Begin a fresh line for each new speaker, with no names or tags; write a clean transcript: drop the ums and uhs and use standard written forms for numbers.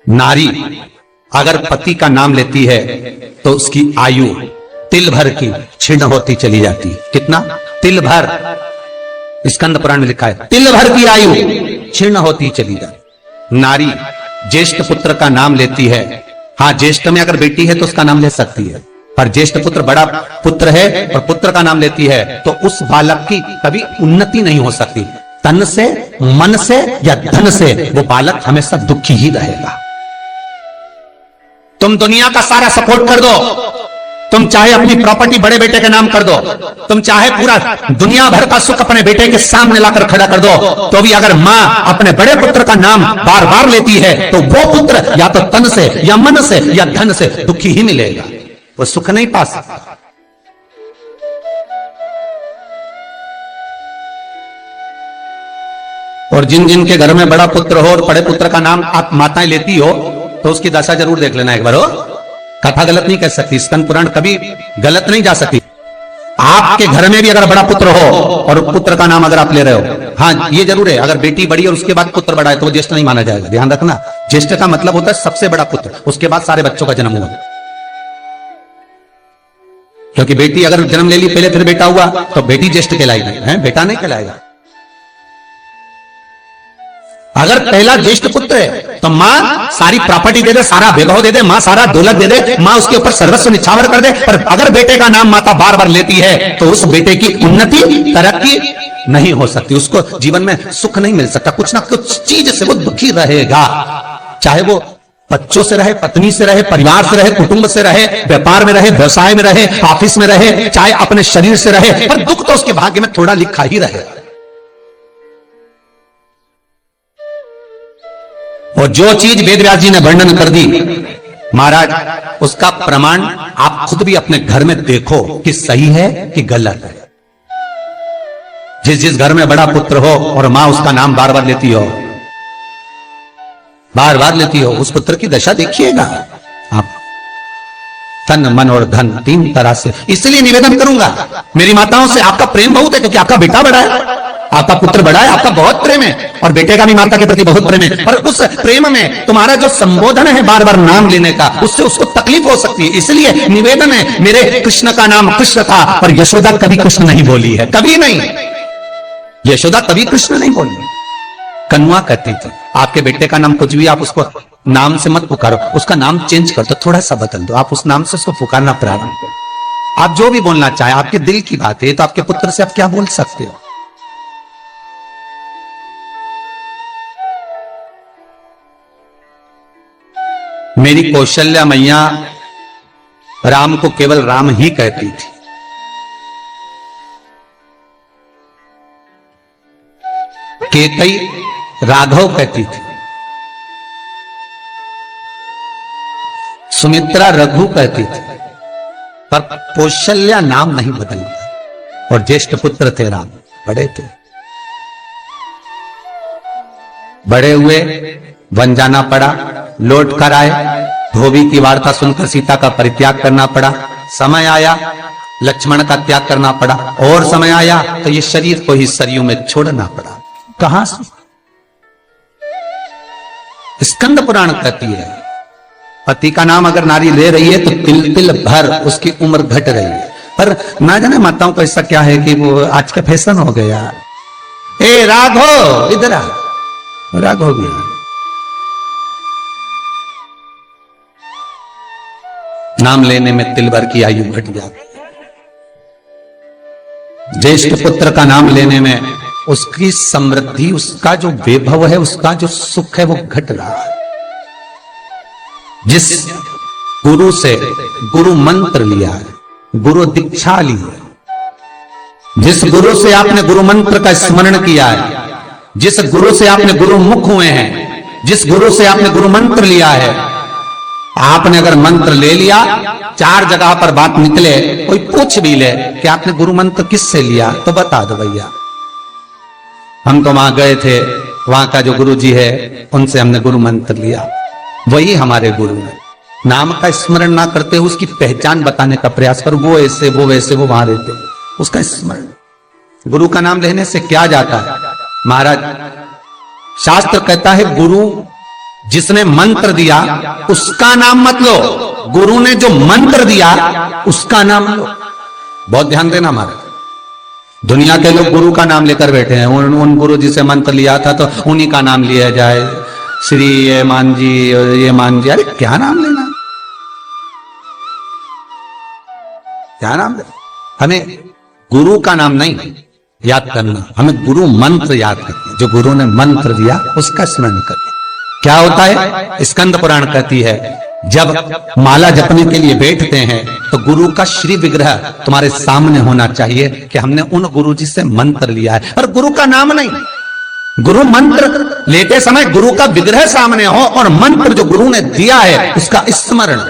नारी अगर पति का नाम लेती है तो उसकी आयु तिल भर की क्षीण होती चली जाती है। कितना? तिल भर। स्कंद पुराण में लिखा है तिल भर की आयु क्षीण होती चली जाती। नारी ज्येष्ठ पुत्र का नाम लेती है, हाँ ज्येष्ठ में अगर बेटी है तो उसका नाम ले सकती है, पर ज्येष्ठ पुत्र बड़ा पुत्र है और पुत्र का नाम लेती है तो उस बालक की कभी उन्नति नहीं हो सकती। तन से, मन से या धन से वो बालक हमेशा दुखी ही रहेगा। तुम दुनिया का सारा सपोर्ट कर दो, तुम चाहे अपनी प्रॉपर्टी बड़े बेटे के नाम कर दो, तुम चाहे पूरा दुनिया भर का सुख अपने बेटे के सामने लाकर खड़ा कर दो, तो भी अगर मां अपने बड़े पुत्र का नाम बार बार लेती है तो वो पुत्र या तो तन से या मन से या धन से दुखी ही मिलेगा, वो सुख नहीं पा सकता। और जिन जिन के घर में बड़ा पुत्र हो और बड़े पुत्र का नाम आप माताएं लेती हो तो उसकी दशा जरूर देख लेना एक बार। हो कथा गलत नहीं कह सकती, स्कंद पुराण कभी गलत नहीं जा सकती। आपके घर में भी अगर बड़ा पुत्र हो और पुत्र का नाम अगर आप ले रहे हो, हाँ ये जरूर है अगर बेटी बड़ी और उसके बाद पुत्र बड़ा है तो वो ज्येष्ठ नहीं माना जाएगा। ध्यान रखना, ज्येष्ठ का मतलब होता है सबसे बड़ा पुत्र, उसके बाद सारे बच्चों का जन्म हुआ। क्योंकि बेटी अगर जन्म ले ली पहले फिर बेटा हुआ तो बेटी ज्येष्ठ कहलाएगी, है बेटा नहीं कहलाएगा। अगर पहला ज्येष्ठ पुत्र है तो मां सारी प्रॉपर्टी दे दे, सारा वैभव दे दे, मां सारा दौलत दे दे, मां उसके ऊपर सर्वस्व निछावर कर दे, पर अगर बेटे का नाम माता बार बार लेती है तो उस बेटे की उन्नति तरक्की नहीं हो सकती, उसको जीवन में सुख नहीं मिल सकता, कुछ ना कुछ चीज से वो दुखी रहेगा। चाहे वो बच्चों से रहे, पत्नी से रहे, परिवार से रहे, कुटुंब से रहे, व्यापार में रहे, व्यवसाय में रहे, ऑफिस में रहे, चाहे अपने शरीर से रहे, पर दुख तो उसके भाग्य में थोड़ा लिखा ही रहे। और जो चीज वेद व्यास जी ने वर्णन कर दी महाराज, उसका प्रमाण आप खुद भी अपने घर में देखो कि सही है कि गलत है। जिस जिस घर में बड़ा पुत्र हो और मां उसका नाम बार बार लेती हो, बार बार लेती हो, उस पुत्र की दशा देखिएगा आप। तन मन और धन तीन तरह से। इसलिए निवेदन करूंगा मेरी माताओं से, आपका प्रेम बहुत है क्योंकि आपका बेटा बड़ा है, आपका पुत्र बड़ा है, आपका बहुत प्रेम है और बेटे का भी माता के प्रति बहुत प्रेम है, पर उस प्रेम में तुम्हारा जो संबोधन है बार बार नाम लेने का, उससे उसको तकलीफ हो सकती है। इसलिए निवेदन है, मेरे कृष्ण का नाम कृष्ण था पर यशोदा कभी कृष्ण नहीं बोली है, कभी नहीं, यशोदा कभी कृष्ण नहीं बोली। कन्वा कहती थी आपके बेटे का नाम कुछ भी आप उसको नाम से मत पुकारो, उसका नाम चेंज कर दो, थोड़ा सा बदल दो, आप उस नाम से उसको पुकारना प्रारंभ करो। आप जो भी बोलना चाहे, आपके दिल की बात है, तो आपके पुत्र से आप क्या बोल सकते हो। मेरी कौशल्या मैया राम को केवल राम ही कहती थी। केकई राघव कहती थी, सुमित्रा रघु कहती थी, पर कौशल्या नाम नहीं बदलता। और ज्येष्ठ पुत्र थे राम, बड़े थे, बड़े हुए, वन जाना पड़ा, लौट कर आए, धोबी की वार्ता सुनकर सीता का परित्याग करना पड़ा, समय आया लक्ष्मण का त्याग करना पड़ा, और समय आया तो ये शरीर को ही सरयू में छोड़ना पड़ा। कहां से? स्कंद पुराण कहती है पति का नाम अगर नारी ले रही है तो तिल तिल भर उसकी उम्र घट रही है। पर ना जाने माताओं को ऐसा क्या है कि वो आज का फैशन हो गया, ए राघव इधर आ, राघव गया, नाम लेने में तिल भर की आयु घट जाती। ज्येष्ठ पुत्र का नाम लेने में उसकी समृद्धि, उसका जो वैभव है, उसका जो सुख है वो घट रहा है। जिस गुरु से गुरु मंत्र लिया है, गुरु दीक्षा ली है, जिस गुरु से आपने गुरु मंत्र का स्मरण किया है, जिस गुरु से आपने गुरु मुख हुए हैं, जिस गुरु से आपने गुरु मंत्र लिया है, आपने अगर मंत्र ले लिया, चार जगह पर बात निकले, कोई पूछ भी ले कि आपने गुरु मंत्र किससे लिया, तो बता दो भैया हम तो वहां गए थे, वहां का जो गुरु जी है उनसे हमने गुरु मंत्र लिया, वही हमारे गुरु है। नाम का स्मरण ना करते हुए उसकी पहचान बताने का प्रयास करो, वो ऐसे वो वैसे वो वहां रहते, उसका स्मरण। गुरु का नाम लेने से क्या जाता है महाराज? शास्त्र कहता है गुरु जिसने मंत्र दिया उसका नाम मत लो, गुरु ने जो मंत्र दिया उसका नाम लो। बहुत ध्यान देना महाराज, दुनिया के लोग गुरु का नाम लेकर बैठे हैं। उन गुरु जी से मंत्र लिया था तो उन्हीं का नाम लिया जाए, श्री ये मान जी, ये मान जी। अरे क्या नाम लेना, क्या नाम लेना? हमें गुरु का नाम नहीं याद करना, हमें गुरु मंत्र याद करना। जो गुरु ने मंत्र दिया उसका स्मरण करना। क्या होता है, स्कंद पुराण कहती है, जब माला जपने के लिए बैठते हैं तो गुरु का श्री विग्रह तुम्हारे सामने होना चाहिए कि हमने उन गुरु जी से मंत्र लिया है, और गुरु का नाम नहीं। गुरु मंत्र लेते समय गुरु का विग्रह सामने हो और मंत्र जो गुरु ने दिया है उसका स्मरण।